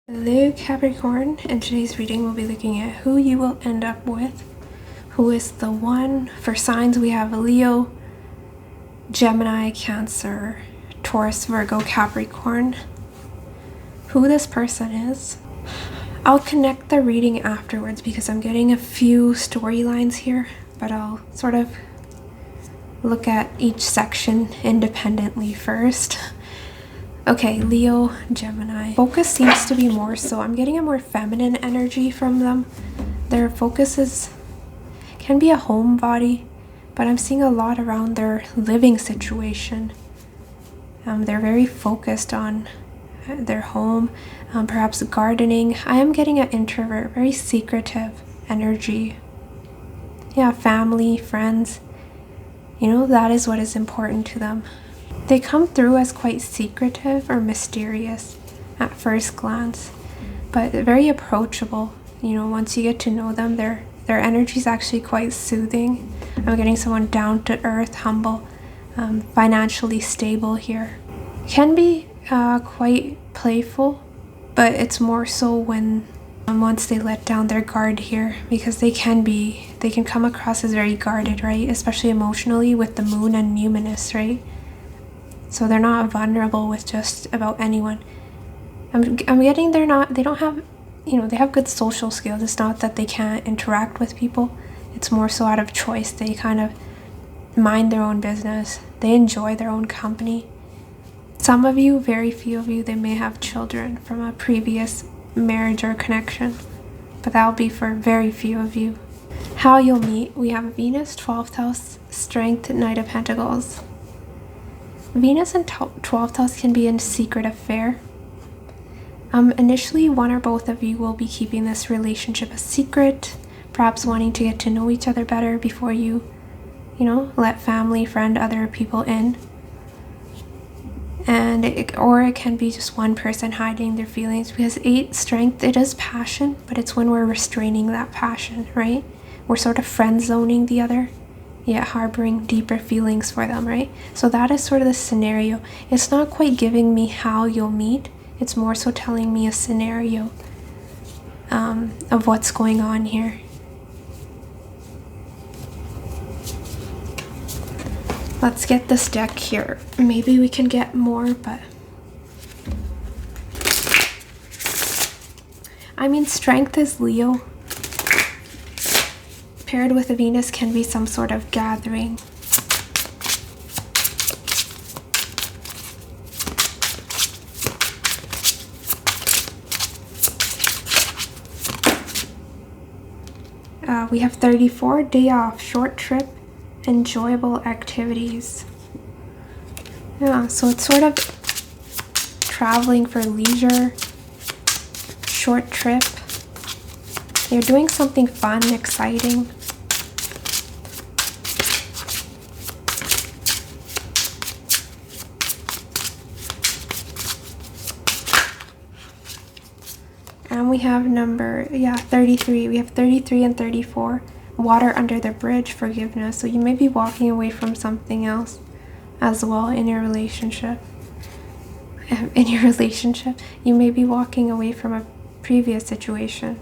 Hello Capricorn, in today's reading we'll be looking at who you will end up with, who is the one. For signs we have Leo, Gemini, Cancer, Taurus, Virgo, Capricorn, who this person is. I'll connect the reading afterwards because I'm getting a few storylines here, but I'll sort of look at each section independently first. Okay, Leo, Gemini. Focus seems to be more so. I'm getting a more feminine energy from them. Their focus can be a homebody, but I'm seeing a lot around their living situation. They're very focused on their home, perhaps gardening. I am getting an introvert, very secretive energy. Yeah, family, friends. You know, that is what is important to them. They come through as quite secretive or mysterious at first glance, but very approachable. You know, once you get to know them, their energy is actually quite soothing. I'm getting someone down to earth, humble, financially stable here. Can be quite playful, but it's more so when once they let down their guard here, because they can come across as very guarded, right? Especially emotionally with the moon and numinous, right? So they're not vulnerable with just about anyone. I'm getting they don't have, you know, they have good social skills. It's not that they can't interact with people. It's more so out of choice. They kind of mind their own business. They enjoy their own company. Some of you, very few of you, they may have children from a previous marriage or connection, but that'll be for very few of you. How you'll meet, we have Venus, 12th house, Strength, Knight of Pentacles. Venus in 12th house can be a secret affair. Initially, one or both of you will be keeping this relationship a secret, perhaps wanting to get to know each other better before you let family, friend, other people in. Or it can be just one person hiding their feelings, because 8 strength, it is passion, but it's when we're restraining that passion, right? We're sort of friend zoning the other, yet harboring deeper feelings for them, right? So that is sort of the scenario. It's not quite giving me how you'll meet. It's more so telling me a scenario of what's going on here. Let's get this deck here. Maybe we can get more, but I mean, strength is Leo. Paired with a Venus can be some sort of gathering. We have 34, day off, short trip, enjoyable activities. Yeah, so it's sort of traveling for leisure, short trip. You're doing something fun, exciting. And we have 33. We have 33 and 34. Water under the bridge, forgiveness. So you may be walking away from something else as well in your relationship. You may be walking away from a previous situation.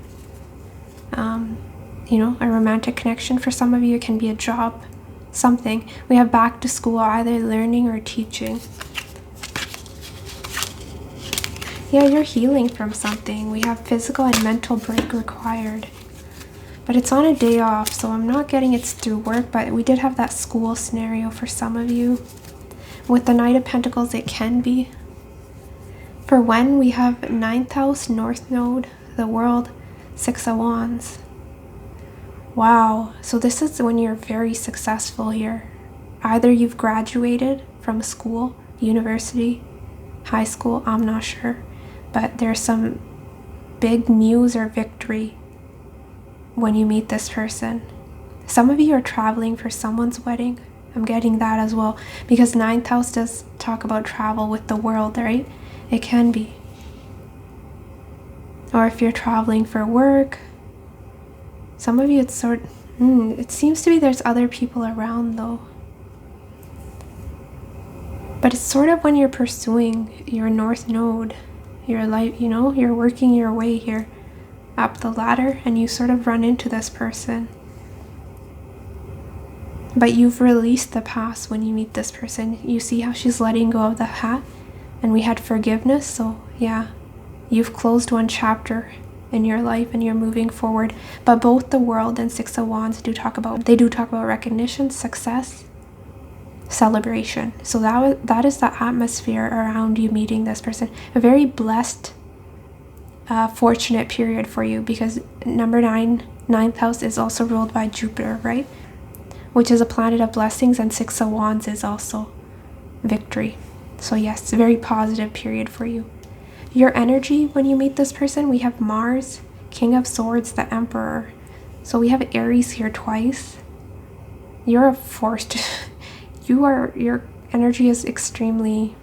A romantic connection. For some of you, it can be a job, something. We have back to school, either learning or teaching. Yeah, you're healing from something. We have physical and mental break required. But it's on a day off, so I'm not getting it's through work, but we did have that school scenario for some of you. With the Knight of Pentacles, it can be. For when we have 9th house, North Node, the World, 6 of Wands. Wow, so this is when you're very successful here. Either you've graduated from school, university, high school, I'm not sure. But there's some big news or victory when you meet this person. Some of you are traveling for someone's wedding. I'm getting that as well, because 9th house does talk about travel with the world, right? It can be. Or if you're traveling for work, some of you it seems to be there's other people around though. But it's sort of when you're pursuing your North Node your life, you know, you're working your way here up the ladder and you sort of run into this person. But you've released the past when you meet this person. You see how she's letting go of the hat, and we had forgiveness. So yeah, you've closed one chapter in your life and you're moving forward. But both the World and Six of Wands do talk about recognition, success, celebration. So that is the atmosphere around you meeting this person. A very blessed, fortunate period for you, because number 9, ninth house is also ruled by Jupiter, right? Which is a planet of blessings, and Six of Wands is also victory. So yes, a very positive period for you. Your energy when you meet this person, we have Mars, King of Swords, the Emperor. So we have Aries here twice. You're a force. Your energy is extremely,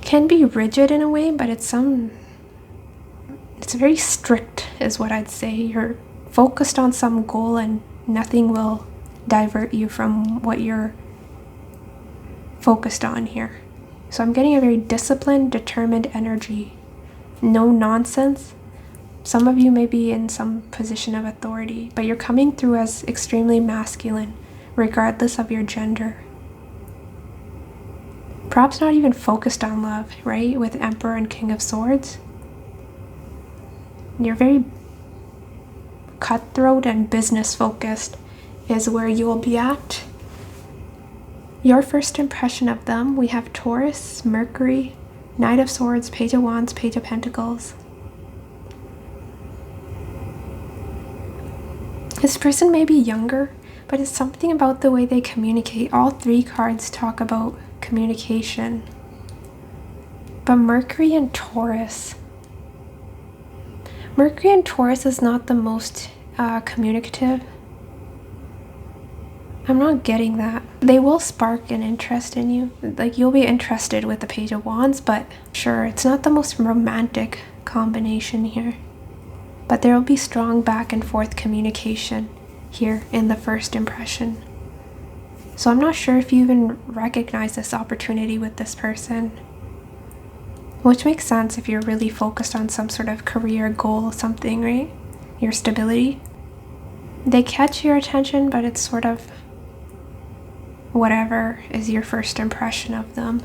can be rigid in a way, but it's very strict is what I'd say. You're focused on some goal and nothing will divert you from what you're focused on here. So I'm getting a very disciplined, determined energy. No nonsense. Some of you may be in some position of authority, but you're coming through as extremely masculine, regardless of your gender. Perhaps not even focused on love, right? With Emperor and King of Swords. You're very cutthroat and business focused is where you will be at. Your first impression of them, we have Taurus, Mercury, Knight of Swords, Page of Wands, Page of Pentacles. This person may be younger, but it's something about the way they communicate. All 3 cards talk about communication. But Mercury and Taurus is not the most communicative. I'm not getting that. They will spark an interest in you. Like, you'll be interested with the Page of Wands, but sure, it's not the most romantic combination here. But there will be strong back and forth communication here in the first impression. So I'm not sure if you even recognize this opportunity with this person. Which makes sense if you're really focused on some sort of career goal, something, right? Your stability. They catch your attention, but it's sort of whatever is your first impression of them.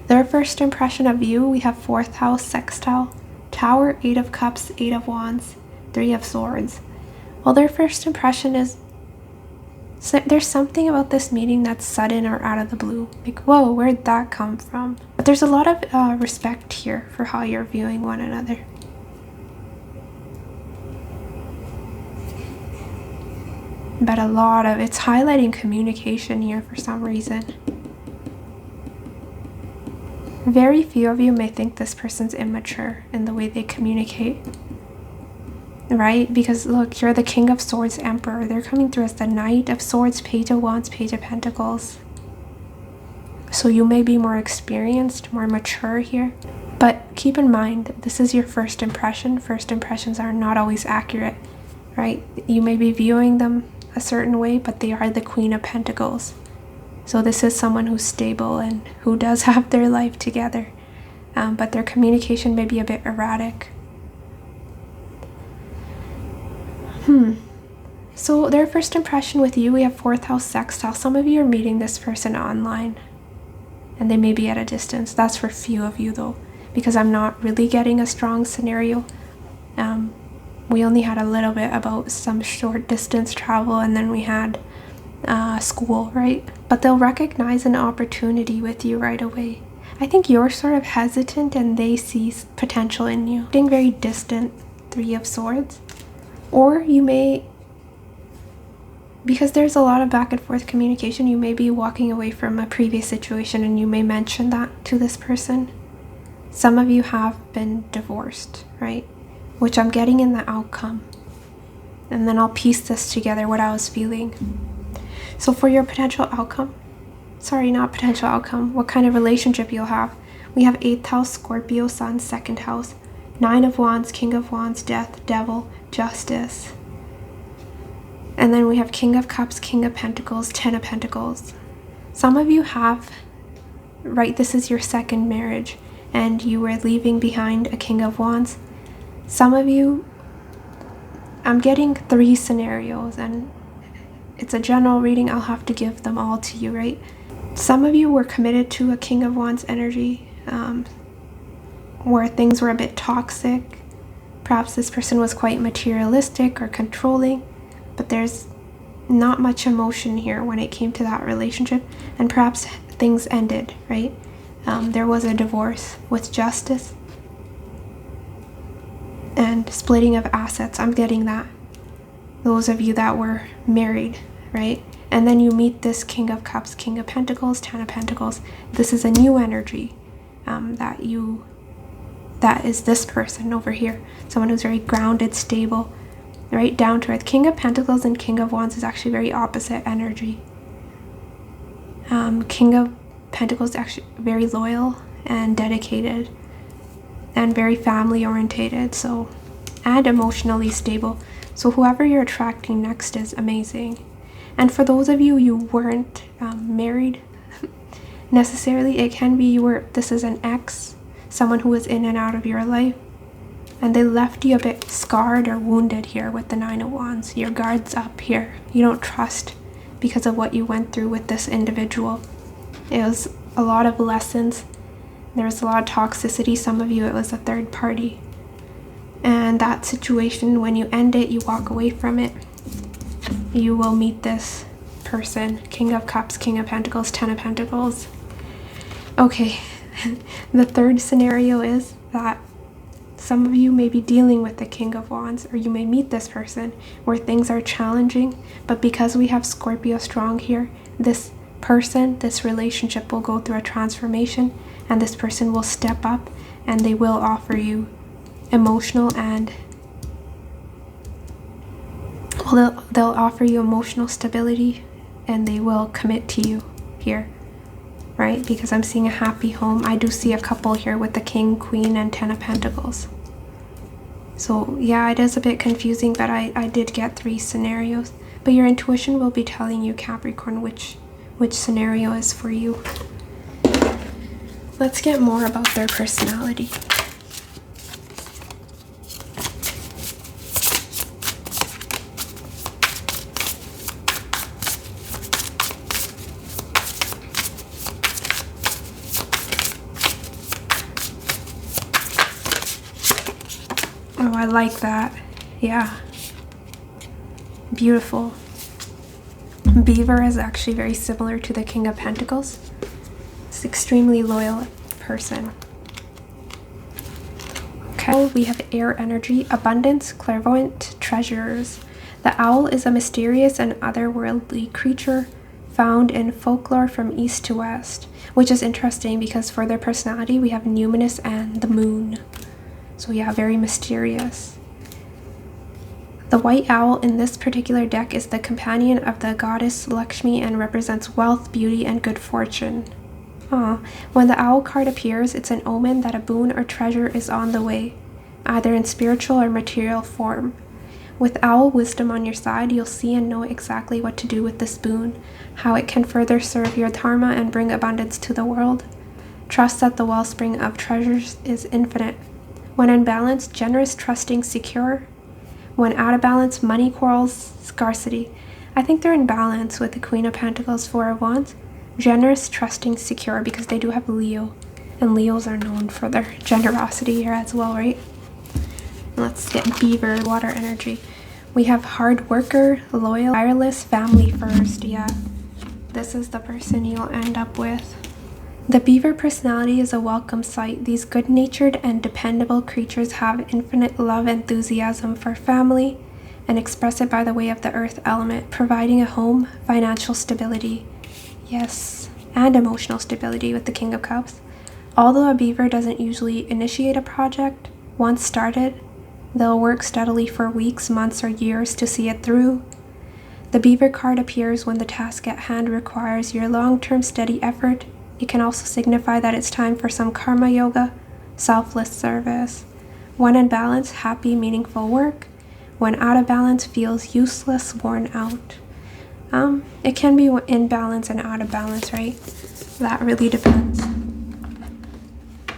Their first impression of you, we have 4th house, sextile, Tower, 8 of Cups, 8 of Wands, 3 of Swords. Well, their first impression is, there's something about this meeting that's sudden or out of the blue. Like, whoa, where'd that come from? But there's a lot of respect here for how you're viewing one another. But a lot of, it's highlighting communication here for some reason. Very few of you may think this person's immature in the way they communicate. Right? Because look, you're the King of Swords, Emperor. They're coming through as the Knight of Swords, Page of Wands, Page of Pentacles. So you may be more experienced, more mature here. But keep in mind, this is your first impression. First impressions are not always accurate, right? You may be viewing them a certain way, but they are the Queen of Pentacles. So this is someone who's stable and who does have their life together. But their communication may be a bit erratic. So their first impression with you, we have 4th house, sextile. Some of you are meeting this person online and they may be at a distance. That's for few of you though, because I'm not really getting a strong scenario. We only had a little bit about some short distance travel, and then we had school, right? But they'll recognize an opportunity with you right away. I think you're sort of hesitant and they see potential in you. Being very distant, 3 of Swords. Or you may, because there's a lot of back and forth communication, you may be walking away from a previous situation and you may mention that to this person. Some of you have been divorced, right? Which I'm getting in the outcome. And then I'll piece this together, what I was feeling. So for your potential outcome, what kind of relationship you'll have. We have 8th house, Scorpio, Sun, 2nd house, 9 of Wands, King of Wands, Death, Devil, Justice. And then we have King of Cups, King of Pentacles, 10 of Pentacles. Some of you have, right, this is your second marriage. and you were leaving behind a King of Wands. Some of you, I'm getting 3 scenarios, and it's a general reading. I'll have to give them all to you, right? Some of you were committed to a King of Wands energy, where things were a bit toxic. Perhaps this person was quite materialistic or controlling, but there's not much emotion here when it came to that relationship, and perhaps things ended, right? There was a divorce with justice and splitting of assets. I'm getting that. Those of you that were married, right? And then you meet this King of Cups, King of Pentacles, Ten of Pentacles. This is a new energy that is this person over here. Someone who's very grounded, stable, right? Down to earth. King of Pentacles and King of Wands is actually very opposite energy. King of Pentacles is actually very loyal and dedicated and very family orientated, so, and emotionally stable. So whoever you're attracting next is amazing. And for those of you weren't married necessarily, it can be this is an ex, someone who was in and out of your life, and they left you a bit scarred or wounded here with the Nine of Wands. Your guard's up here. You don't trust because of what you went through with this individual. It was a lot of lessons. There was a lot of toxicity. Some of you, it was a third party. And that situation, when you end it, you walk away from it, you will meet this person. King of Cups, King of Pentacles, Ten of Pentacles. Okay, the third scenario is that some of you may be dealing with the King of Wands, or you may meet this person where things are challenging, but because we have Scorpio strong here, this person, this relationship will go through a transformation, and this person will step up and they will offer you emotional and they'll offer you emotional stability, and they will commit to you here, right? Because I'm seeing a happy home. I do see a couple here with the King, Queen, and Ten of Pentacles. So yeah, it is a bit confusing, but I did get 3 scenarios. But your intuition will be telling you, Capricorn, which scenario is for you. Let's get more about their personality. Oh, I like that. Yeah. Beautiful. Beaver is actually very similar to the King of Pentacles. It's an extremely loyal person. Okay, we have air energy, abundance, clairvoyant, treasures. The owl is a mysterious and otherworldly creature found in folklore from east to west, which is interesting because for their personality we have numinous and the moon. So yeah, very mysterious. The white owl in this particular deck is the companion of the goddess Lakshmi and represents wealth, beauty, and good fortune. When the owl card appears, it's an omen that a boon or treasure is on the way, either in spiritual or material form. With owl wisdom on your side, you'll see and know exactly what to do with this boon, how it can further serve your dharma and bring abundance to the world. Trust that the wellspring of treasures is infinite. When in balance, generous, trusting, secure. When out of balance, money, quarrels, scarcity. I think they're in balance with the Queen of Pentacles, Four of Wands. Generous, trusting, secure, because they do have Leo. And Leos are known for their generosity here as well, right? Let's get Beaver, water energy. We have hard worker, loyal, tireless, family first. Yeah, this is the person you'll end up with. The Beaver personality is a welcome sight. These good-natured and dependable creatures have infinite love and enthusiasm for family and express it by the way of the earth element, providing a home, financial stability, yes, and emotional stability with the King of Cups. Although a Beaver doesn't usually initiate a project, once started, they'll work steadily for weeks, months, or years to see it through. The Beaver card appears when the task at hand requires your long-term steady effort. It can also signify that it's time for some karma yoga, selfless service. When in balance, happy, meaningful work. When out of balance, feels useless, worn out. It can be in balance and out of balance, right? That really depends.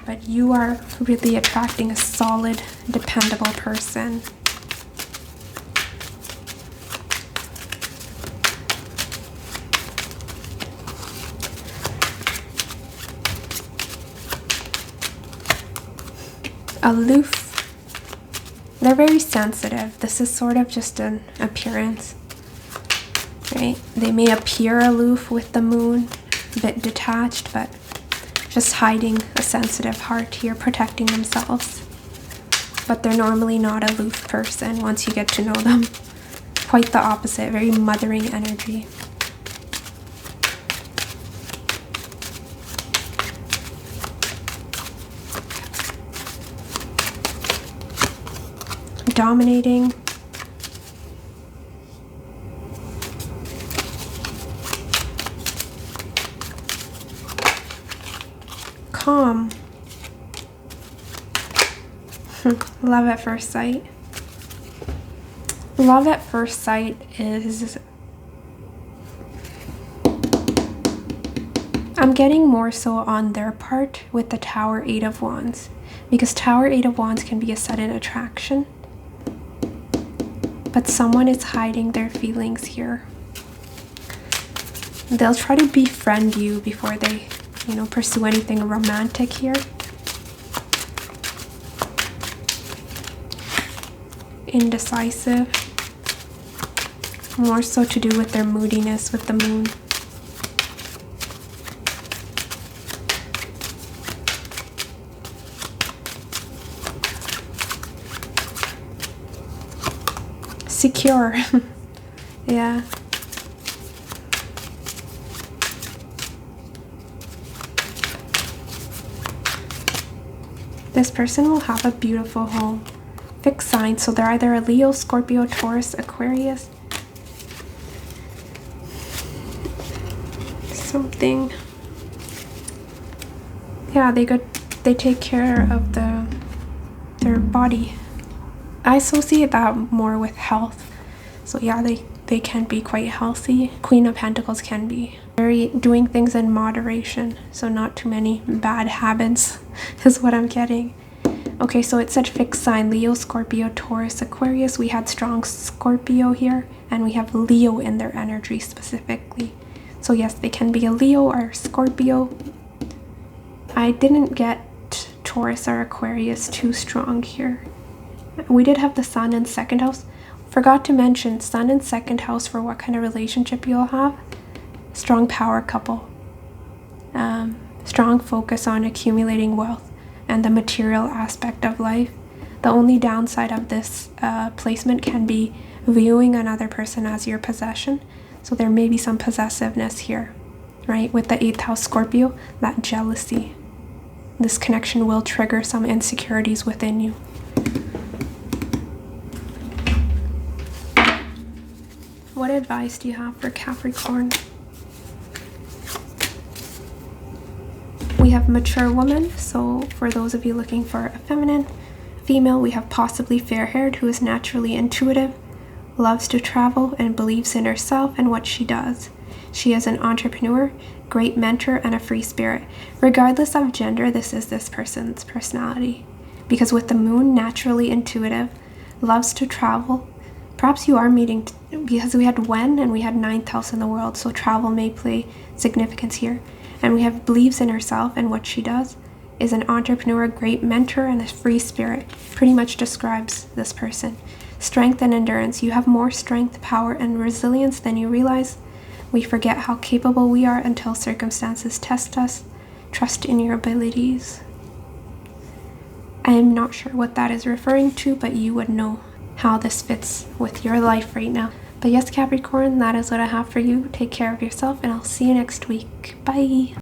but you are really attracting a solid, dependable person. Aloof. They're very sensitive. This is sort of just an appearance, right? They may appear aloof with the moon, a bit detached, but just hiding a sensitive heart here, protecting themselves. But they're normally not a aloof person once you get to know them. Quite the opposite, very mothering energy. Dominating. Calm. Love at first sight. Love at first sight is, I'm getting more so on their part with the Tower 8 of Wands, because Tower 8 of Wands can be a sudden attraction. But someone is hiding their feelings here. They'll try to befriend you before they, pursue anything romantic here. Indecisive. More so to do with their moodiness with the moon. Secure. Yeah. This person will have a beautiful home. Fixed sign, so they're either a Leo, Scorpio, Taurus, Aquarius. Something. Yeah, they take care of their body. I associate that more with health. So yeah, they can be quite healthy. Queen of Pentacles can be very doing things in moderation. So not too many bad habits is what I'm getting. Okay, so it said fixed sign, Leo, Scorpio, Taurus, Aquarius. We had strong Scorpio here, and we have Leo in their energy specifically. So yes, they can be a Leo or Scorpio. I didn't get Taurus or Aquarius too strong here. We did have the Sun in second house. Forgot to mention Sun in second house for what kind of relationship you'll have. Strong power couple. Strong focus on accumulating wealth and the material aspect of life. The only downside of this placement can be viewing another person as your possession. So there may be some possessiveness here, right? With the 8th house Scorpio, that jealousy. This connection will trigger some insecurities within you. What advice do you have for Capricorn? We have mature woman, so for those of you looking for a feminine female, we have possibly fair-haired who is naturally intuitive, loves to travel, and believes in herself and what she does. She is an entrepreneur, great mentor, and a free spirit. Regardless of gender, this is this person's personality. Because with the moon, naturally intuitive, loves to travel. Perhaps you are meeting, because we had when and we had 9th house in the world, so travel may play significance here. And we have believes in herself and what she does, is an entrepreneur, great mentor, and a free spirit. Pretty much describes this person. Strength and endurance. You have more strength, power, and resilience than you realize. We forget how capable we are until circumstances test us. Trust in your abilities. I am not sure what that is referring to, but you would know how this fits with your life right now. But yes, Capricorn, that is what I have for you. Take care of yourself, and I'll see you next week. Bye.